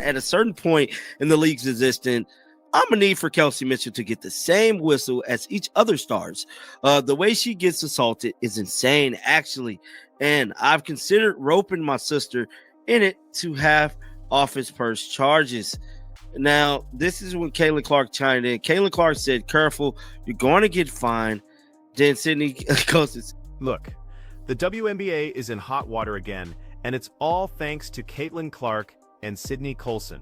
at a certain point in the league's existence, I'm gonna need for Kelsey Mitchell to get the same whistle as each other stars. The way she gets assaulted is insane, actually, and I've considered roping my sister in it to have office purse charges. Now, this is when Caitlin Clark chimed in. Caitlin Clark said, "Careful, you're going to get fined." Then Sydney goes, "Look, the WNBA is in hot water again, and it's all thanks to Caitlin Clark and Sydney Colson.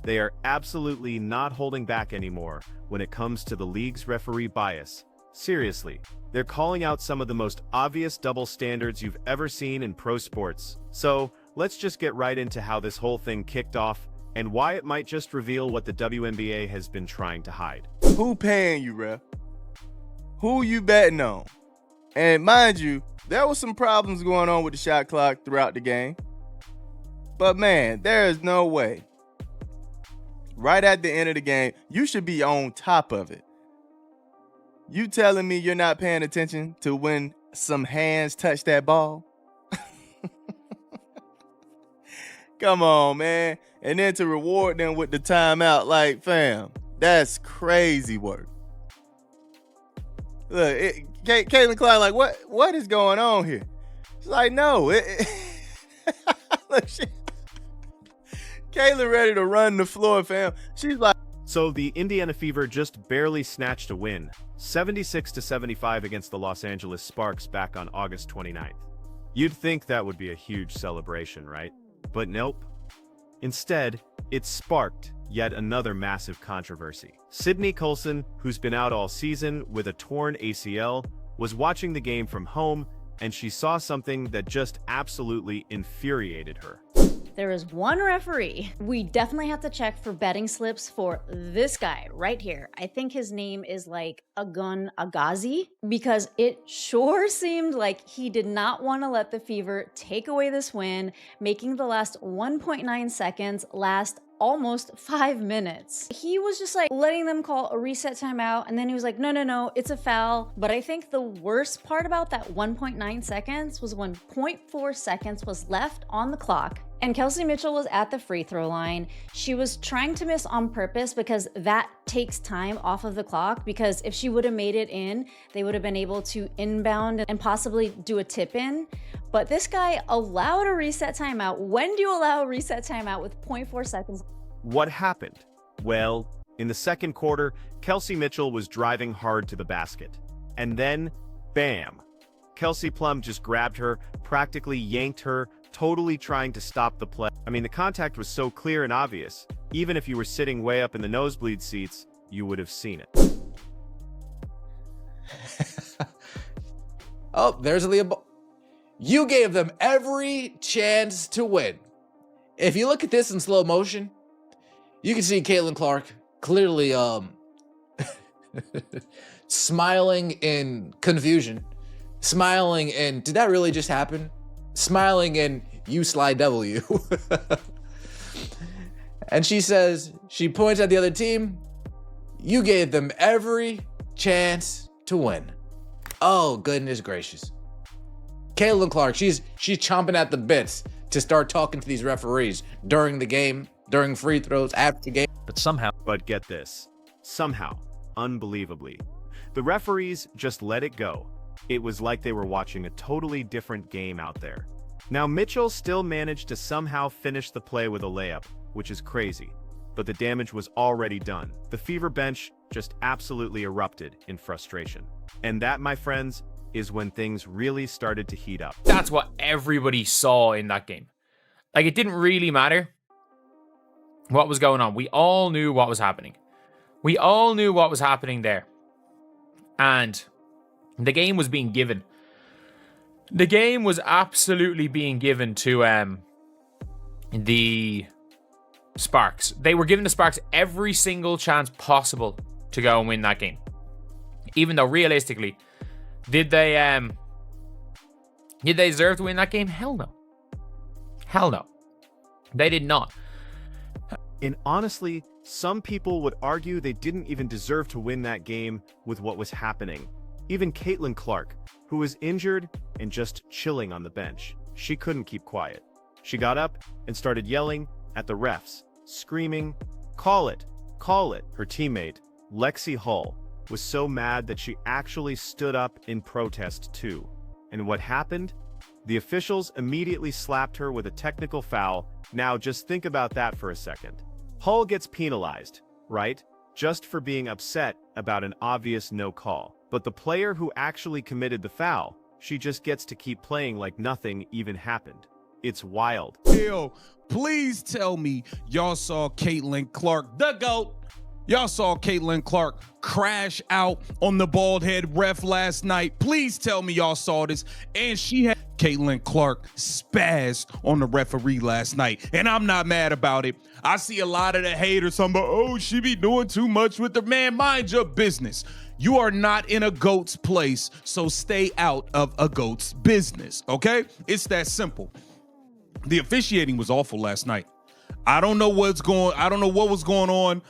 They are absolutely not holding back anymore when it comes to the league's referee bias. Seriously, they're calling out some of the most obvious double standards you've ever seen in pro sports. So let's just get right into how this whole thing kicked off and why it might just reveal what the WNBA has been trying to hide." Who paying you, ref? Who you betting on? And mind you, there was some problems going on with the shot clock throughout the game. But man, there is no way. Right at the end of the game, you should be on top of it. You telling me you're not paying attention to when some hands touch that ball? Come on, man. And then to reward them with the timeout, like, fam, that's crazy work. Look, Caitlin Clark, like, what is going on here? She's like, no. Look, Caitlin ready to run the floor, fam. She's like. So the Indiana Fever just barely snatched a win, 76-75 against the Los Angeles Sparks back on August 29th. You'd think that would be a huge celebration, right? But nope. Instead, it sparked yet another massive controversy. Sydney Colson, who's been out all season with a torn ACL, was watching the game from home, and she saw something that just absolutely infuriated her. There is one referee. We definitely have to check for betting slips for this guy right here. I think his name is like Agun Agazi, because it sure seemed like he did not want to let the Fever take away this win, making the last 1.9 seconds last almost 5 minutes. He was just like letting them call a reset timeout, and then he was like, no, it's a foul. But I think the worst part about that 1.9 seconds was when 0.4 seconds was left on the clock, and Kelsey Mitchell was at the free throw line. She was trying to miss on purpose because that takes time off of the clock, because if she would have made it in, they would have been able to inbound and possibly do a tip in. But this guy allowed a reset timeout. When do you allow a reset timeout with 0.4 seconds? What happened? Well, in the second quarter, Kelsey Mitchell was driving hard to the basket. And then, bam! Kelsey Plum just grabbed her, practically yanked her, totally trying to stop the play. I mean, the contact was so clear and obvious. Even if you were sitting way up in the nosebleed seats, you would have seen it. Oh, there's Leah. You gave them every chance to win. If you look at this in slow motion, you can see Caitlin Clark clearly smiling in confusion, smiling in, did that really just happen? Smiling in, you sly W. And she says, she points at the other team, you gave them every chance to win. Oh, goodness gracious. Caitlin Clark, she's chomping at the bits to start talking to these referees during the game, during free throws, after the game. But get this, somehow, unbelievably, the referees just let it go. It was like they were watching a totally different game out there. Now, Mitchell still managed to somehow finish the play with a layup, which is crazy, but the damage was already done. The Fever bench just absolutely erupted in frustration. And that, my friends, is when things really started to heat up. That's what everybody saw in that game. Like, it didn't really matter what was going on. We all knew what was happening. We all knew what was happening there. And the game was being given. The game was absolutely being given to the Sparks. They were giving the Sparks every single chance possible to go and win that game. Even though realistically, did they deserve to win that game? Hell no. Hell no. They did not. And honestly, some people would argue they didn't even deserve to win that game with what was happening. Even Caitlin Clark, who was injured and just chilling on the bench, she couldn't keep quiet. She got up and started yelling at the refs, screaming, "Call it! Call it!" Her teammate, Lexi Hull, was so mad that she actually stood up in protest too. And what happened? The officials immediately slapped her with a technical foul. Now just think about that for a second. Hull gets penalized, right? Just for being upset about an obvious no call. But the player who actually committed the foul, she just gets to keep playing like nothing even happened. It's wild. Yo, please tell me y'all saw Caitlin Clark, the GOAT. Y'all saw Caitlin Clark crash out on the bald head ref last night. Please tell me y'all saw this. And she had Caitlin Clark spazzed on the referee last night. And I'm not mad about it. I see a lot of the haters talking about, oh, she be doing too much with the man. Mind your business. You are not in a GOAT's place, so stay out of a GOAT's business, okay? It's that simple. The officiating was awful last night. I don't know what was going on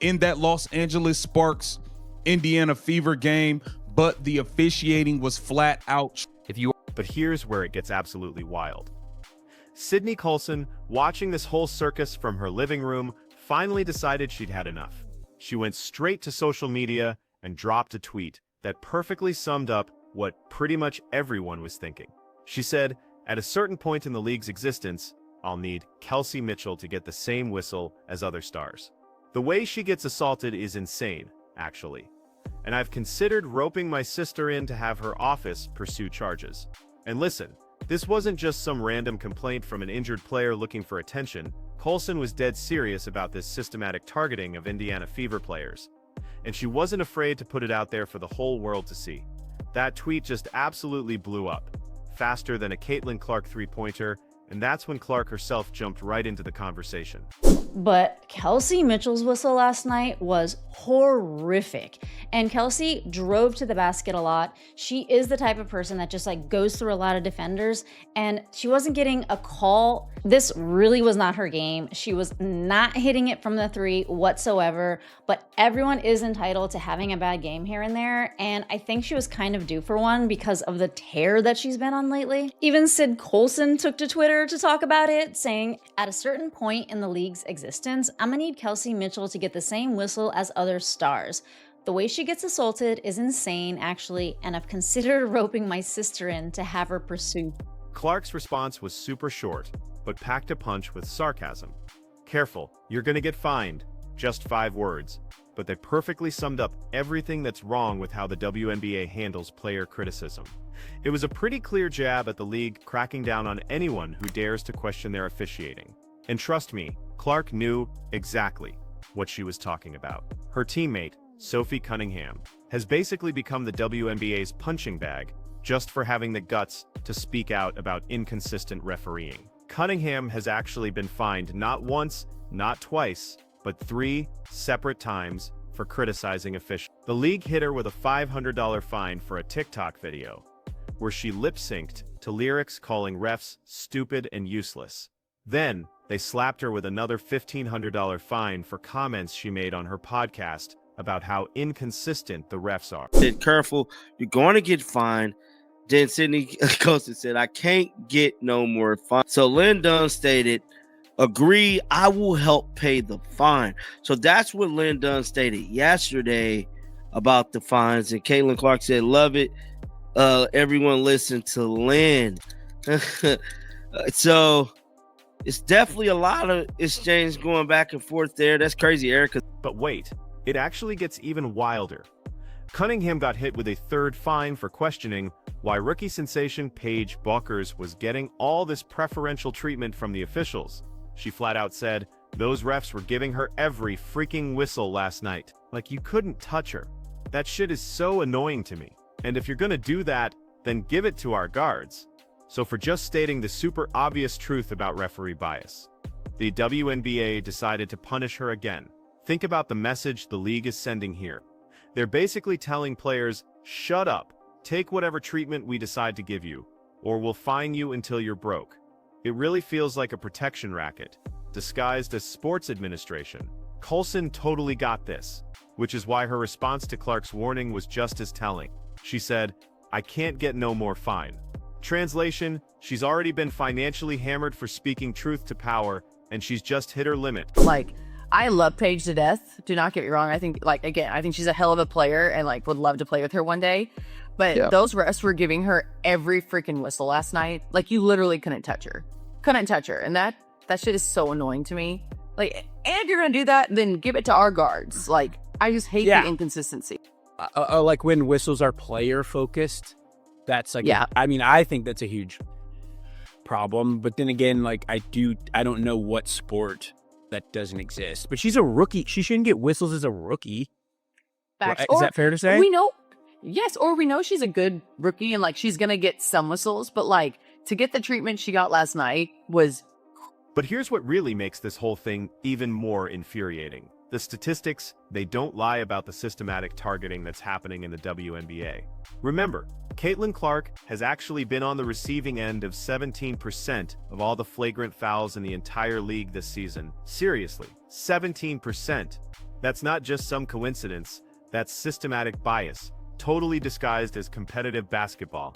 in that Los Angeles Sparks Indiana Fever game, but the officiating was flat out. But here's where it gets absolutely wild. Sydney Colson, watching this whole circus from her living room, finally decided she'd had enough. She went straight to social media and dropped a tweet that perfectly summed up what pretty much everyone was thinking. She said, "At a certain point in the league's existence, I'll need Kelsey Mitchell to get the same whistle as other stars." The way she gets assaulted is insane, actually. And I've considered roping my sister in to have her office pursue charges. And listen, this wasn't just some random complaint from an injured player looking for attention. Colson was dead serious about this systematic targeting of Indiana Fever players. And she wasn't afraid to put it out there for the whole world to see. That tweet just absolutely blew up, faster than a Caitlin Clark three-pointer, and that's when Clark herself jumped right into the conversation. But Kelsey Mitchell's whistle last night was horrific. And Kelsey drove to the basket a lot. She is the type of person that just like goes through a lot of defenders, and she wasn't getting a call. This really was not her game. She was not hitting it from the three whatsoever, but everyone is entitled to having a bad game here and there. And I think she was kind of due for one because of the tear that she's been on lately. Even Sid Colson took to Twitter to talk about it, saying, "At a certain point in the league's existence, I'm gonna need Kelsey Mitchell to get the same whistle as other stars. The way she gets assaulted is insane, actually, and I've considered roping my sister in to have her pursue." Clark's response was super short, but packed a punch with sarcasm. "Careful, you're gonna get fined." Just 5 words, but they perfectly summed up everything that's wrong with how the WNBA handles player criticism. It was a pretty clear jab at the league cracking down on anyone who dares to question their officiating. And trust me, Clark knew exactly what she was talking about. Her teammate, Sophie Cunningham, has basically become the WNBA's punching bag just for having the guts to speak out about inconsistent refereeing. Cunningham has actually been fined not once, not twice, but 3 separate times for criticizing officials. The league hit her with a $500 fine for a TikTok video, where she lip-synced to lyrics calling refs stupid and useless. Then, they slapped her with another $1,500 fine for comments she made on her podcast about how inconsistent the refs are. Said, "Careful, you're going to get fined." Then Sydney Colson said, "I can't get no more fine." So Lynn Dunn stated, "Agree, I will help pay the fine." So that's what Lynn Dunn stated yesterday about the fines. And Caitlin Clark said, "Love it. Everyone listen to Lynn." So it's definitely a lot of exchange going back and forth there. That's crazy, Eric. But wait, it actually gets even wilder. Cunningham got hit with a 3rd fine for questioning why rookie sensation Paige Buckers was getting all this preferential treatment from the officials. She flat out said, "Those refs were giving her every freaking whistle last night. Like, you couldn't touch her. That shit is so annoying to me. And if you're gonna do that, then give it to our guards." So for just stating the super obvious truth about referee bias, the WNBA decided to punish her again. Think about the message the league is sending here. They're basically telling players, shut up, take whatever treatment we decide to give you, or we'll fine you until you're broke. It really feels like a protection racket, disguised as sports administration. Colson totally got this, which is why her response to Clark's warning was just as telling. She said, "I can't get no more fine." Translation, she's already been financially hammered for speaking truth to power, and she's just hit her limit. Like, I love Paige to death. Do not get me wrong. I think, like, again, I think she's a hell of a player and, like, would love to play with her one day. But those refs were giving her every freaking whistle last night. Like, you literally couldn't touch her. Couldn't touch her. And that shit is so annoying to me. Like, and if you're going to do that, then give it to our guards. Like, I just hate the inconsistency. Like, when whistles are player focused, that's like, I mean, I think that's a huge problem. But then again, like, I don't know what sport that doesn't exist. But she's a rookie. She shouldn't get whistles as a rookie. Facts. Is that fair to say? We know. Yes, or we know she's a good rookie and, like, she's going to get some whistles. But, like, to get the treatment she got last night was... But here's what really makes this whole thing even more infuriating. The statistics, they don't lie about the systematic targeting that's happening in the WNBA. Remember, Caitlin Clark has actually been on the receiving end of 17% of all the flagrant fouls in the entire league this season. Seriously, 17%. That's not just some coincidence, that's systematic bias, totally disguised as competitive basketball.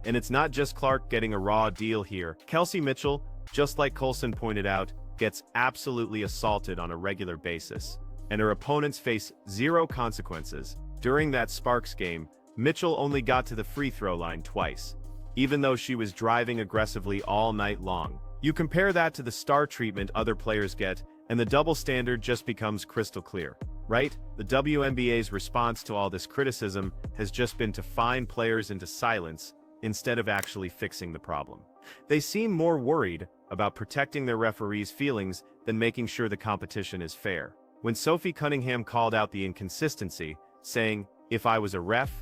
And it's not just Clark getting a raw deal here. Kelsey Mitchell, just like Coulson pointed out, gets absolutely assaulted on a regular basis, and her opponents face zero consequences. During that Sparks game, Mitchell only got to the free throw line twice, even though she was driving aggressively all night long. You compare that to the star treatment other players get, and the double standard just becomes crystal clear, right? The WNBA's response to all this criticism has just been to fine players into silence instead of actually fixing the problem. They seem more worried about protecting their referees' feelings than making sure the competition is fair. When Sophie Cunningham called out the inconsistency, saying, "If I was a ref,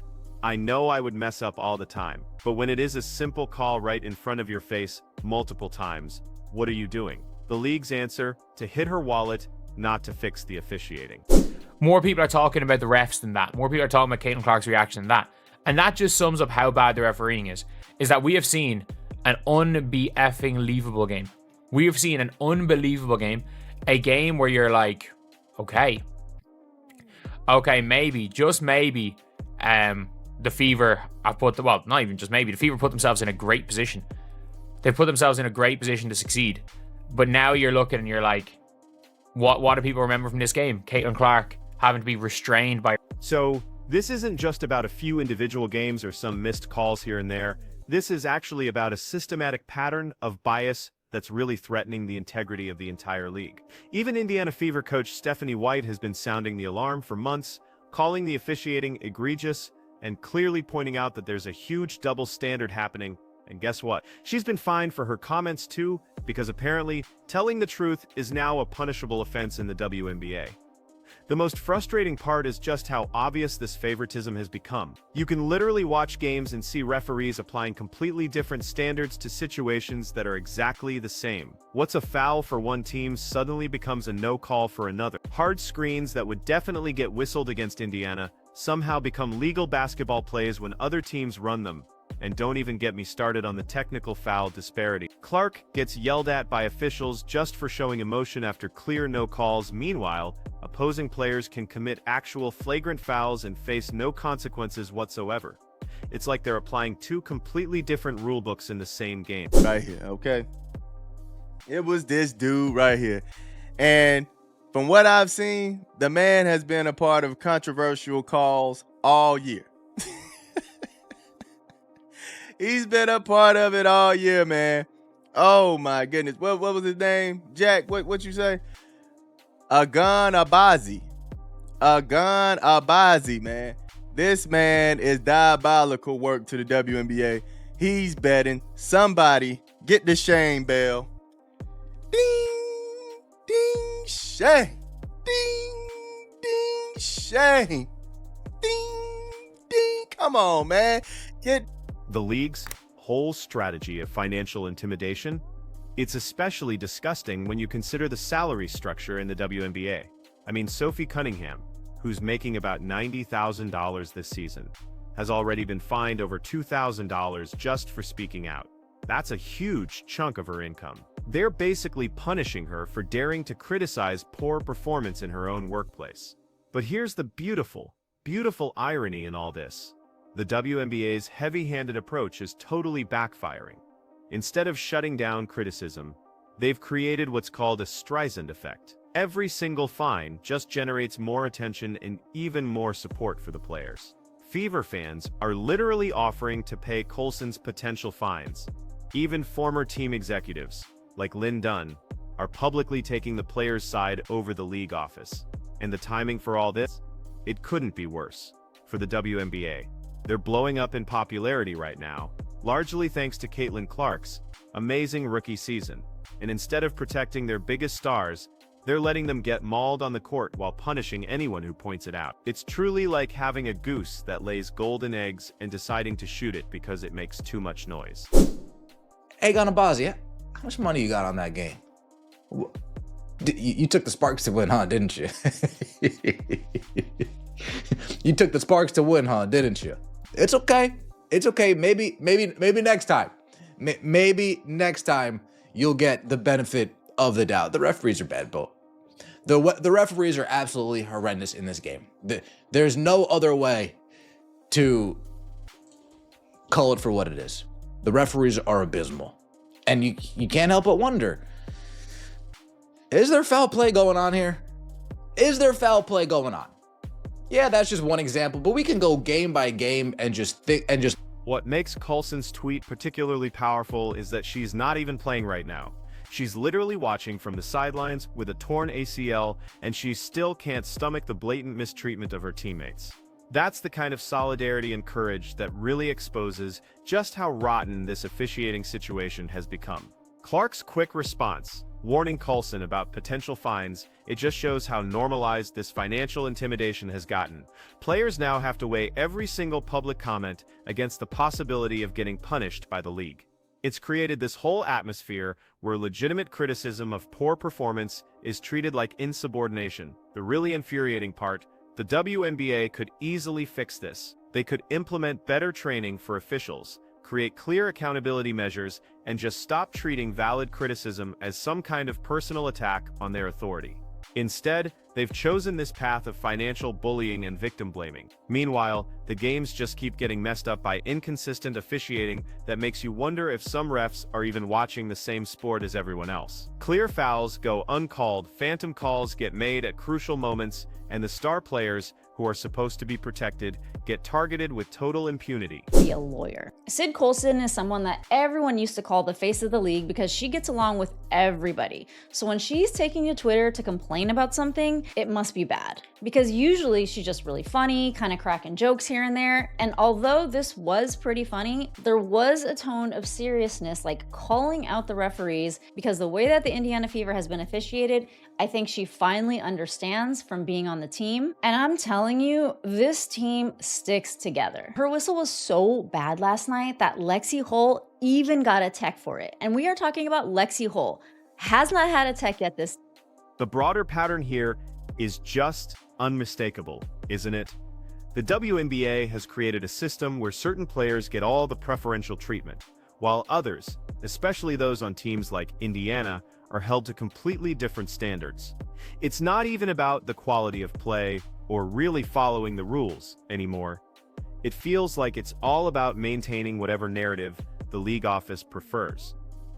I know I would mess up all the time." But when it is a simple call right in front of your face multiple times, what are you doing? The league's answer: to hit her wallet, not to fix the officiating. More people are talking about the refs than that. More people are talking about Caitlin Clark's reaction than that. And that just sums up how bad the refereeing is that we have seen an unbelievable game. We have seen an unbelievable game. A game where you're like, okay, maybe, just maybe, the Fever have not even just maybe, the Fever put themselves in a great position. They put themselves in a great position to succeed. But now you're looking and you're like, what do people remember from this game? Caitlin Clark having to be restrained by... So this isn't just about a few individual games or some missed calls here and there. This is actually about a systematic pattern of bias that's really threatening the integrity of the entire league. Even Indiana Fever coach Stephanie White has been sounding the alarm for months, calling the officiating egregious and clearly pointing out that there's a huge double standard happening. And guess what? She's been fined for her comments too, because apparently telling the truth is now a punishable offense in the WNBA. The most frustrating part is just how obvious this favoritism has become. You can literally watch games and see referees applying completely different standards to situations that are exactly the same. What's a foul for one team suddenly becomes a no call for another. Hard screens that would definitely get whistled against Indiana somehow become legal basketball plays when other teams run them. And don't even get me started on the technical foul disparity. Clark gets yelled at by officials just for showing emotion after clear no calls. Meanwhile, opposing players can commit actual flagrant fouls and face no consequences whatsoever. It's like they're applying two completely different rulebooks in the same game. Right here, okay? It was this dude right here. And from what I've seen, the man has been a part of controversial calls all year. He's been a part of it all year, man. Oh my goodness. What was his name? Jack, what you say? Agan Abazi. Agan Abazi, man. This man is diabolical work to the WNBA. He's betting. Somebody get the shame bell. Ding, ding, shame. Ding, ding, shame. Ding, ding. Come on, man. Get the league's whole strategy of financial intimidation, it's especially disgusting when you consider the salary structure in the WNBA. I mean, Sophie Cunningham, who's making about $90,000 this season, has already been fined over $2,000 just for speaking out. That's a huge chunk of her income. They're basically punishing her for daring to criticize poor performance in her own workplace. But here's the beautiful irony in all this. The WNBA's heavy-handed approach is totally backfiring. Instead of shutting down criticism, They've created what's called a Streisand effect. Every single fine just generates more attention and even more support for the players. Fever fans are literally offering to pay Coulson's potential fines. Even former team executives, like Lynn Dunn, are publicly taking the players' side over the league office. And the timing for all this? It couldn't be worse. For the WNBA, they're blowing up in popularity right now, largely thanks to Caitlin Clark's amazing rookie season. And instead of protecting their biggest stars, they're letting them get mauled on the court while punishing anyone who points it out. It's truly like having a goose that lays golden eggs and deciding to shoot it because it makes too much noise. Hey, Ganabazi, how much money you got on that game? You took the Sparks to win, huh? Didn't you? You took the Sparks to win, huh? Didn't you? It's okay. It's okay. Maybe next time. Maybe next time you'll get the benefit of the doubt. The referees are bad, but the referees are absolutely horrendous in this game. There's no other way to call it for what it is. The referees are abysmal. And you can't help but wonder, is there foul play going on here? Is there foul play going on? Yeah, that's just one example, but we can go game by game and just What makes Coulson's tweet particularly powerful is that she's not even playing right now. She's literally watching from the sidelines with a torn ACL, and she still can't stomach the blatant mistreatment of her teammates. That's the kind of solidarity and courage that really exposes just how rotten this officiating situation has become. Clark's quick response, warning Coulson about potential fines, it just shows how normalized this financial intimidation has gotten. Players now have to weigh every single public comment against the possibility of getting punished by the league. It's created this whole atmosphere where legitimate criticism of poor performance is treated like insubordination. The really infuriating part, the WNBA could easily fix this. They could implement better training for officials, create clear accountability measures, and just stop treating valid criticism as some kind of personal attack on their authority. Instead, they've chosen this path of financial bullying and victim blaming. Meanwhile, the games just keep getting messed up by inconsistent officiating that makes you wonder if some refs are even watching the same sport as everyone else. Clear fouls go uncalled, phantom calls get made at crucial moments, and the star players, who are supposed to be protected, get targeted with total impunity. Be a lawyer. Sid Coulson is someone that everyone used to call the face of the league because she gets along with everybody. So when she's taking to Twitter to complain about something, it must be bad. Because usually she's just really funny, kind of cracking jokes here and there. And although this was pretty funny, there was a tone of seriousness, like calling out the referees, because the way that the Indiana Fever has been officiated, I think she finally understands from being on the team. And I'm telling you, this team sticks together. Her whistle was so bad last night that Lexi Hull even got a tech for it. And we are talking about Lexi Hull. Has not had a tech yet this. The broader pattern here is just unmistakable, isn't it? The WNBA has created a system where certain players get all the preferential treatment, while others, especially those on teams like Indiana, are held to completely different standards. It's not even about the quality of play or really following the rules anymore. It feels like it's all about maintaining whatever narrative the league office prefers.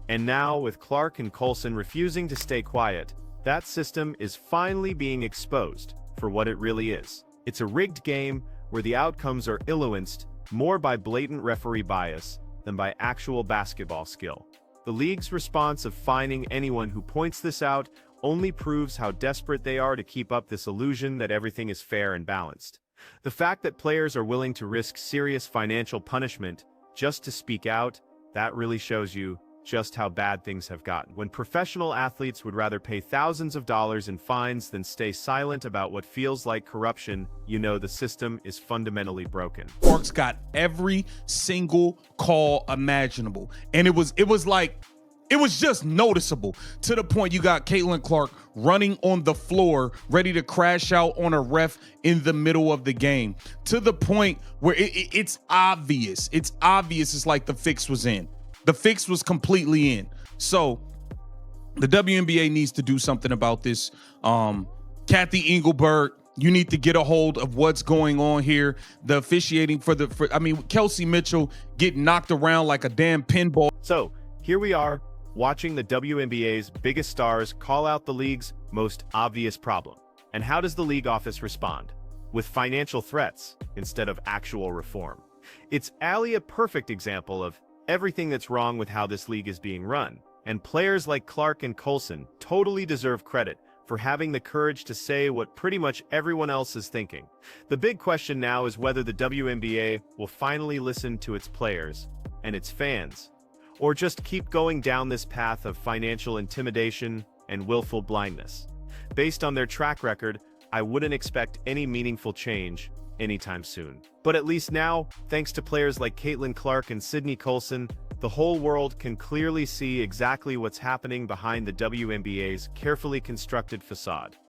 And now, with Clark and Coulson refusing to stay quiet, that system is finally being exposed for what it really is. It's a rigged game where the outcomes are influenced more by blatant referee bias than by actual basketball skill. The league's response of fining anyone who points this out only proves how desperate they are to keep up this illusion that everything is fair and balanced. The fact that players are willing to risk serious financial punishment just to speak out, that really shows you just how bad things have gotten. When professional athletes would rather pay thousands of dollars in fines than stay silent about what feels like corruption, you know the system is fundamentally broken. Clark's got every single call imaginable, and it was just noticeable, to the point you got Caitlin Clark running on the floor, ready to crash out on a ref in the middle of the game, to the point where it's obvious. It's obvious. It's like the fix was in. The fix was completely in. So the WNBA needs to do something about this. Kathy Engelberg, you need to get a hold of what's going on here. The officiating Kelsey Mitchell getting knocked around like a damn pinball. So here we are, watching the WNBA's biggest stars call out the league's most obvious problem. And how does the league office respond? With financial threats instead of actual reform. It's a perfect example of everything that's wrong with how this league is being run. And players like Clark and Coulson totally deserve credit for having the courage to say what pretty much everyone else is thinking. The big question now is whether the WNBA will finally listen to its players and its fans, or just keep going down this path of financial intimidation and willful blindness. Based on their track record, I wouldn't expect any meaningful change anytime soon. But at least now, thanks to players like Caitlin Clark and Sydney Coulson, the whole world can clearly see exactly what's happening behind the WNBA's carefully constructed facade.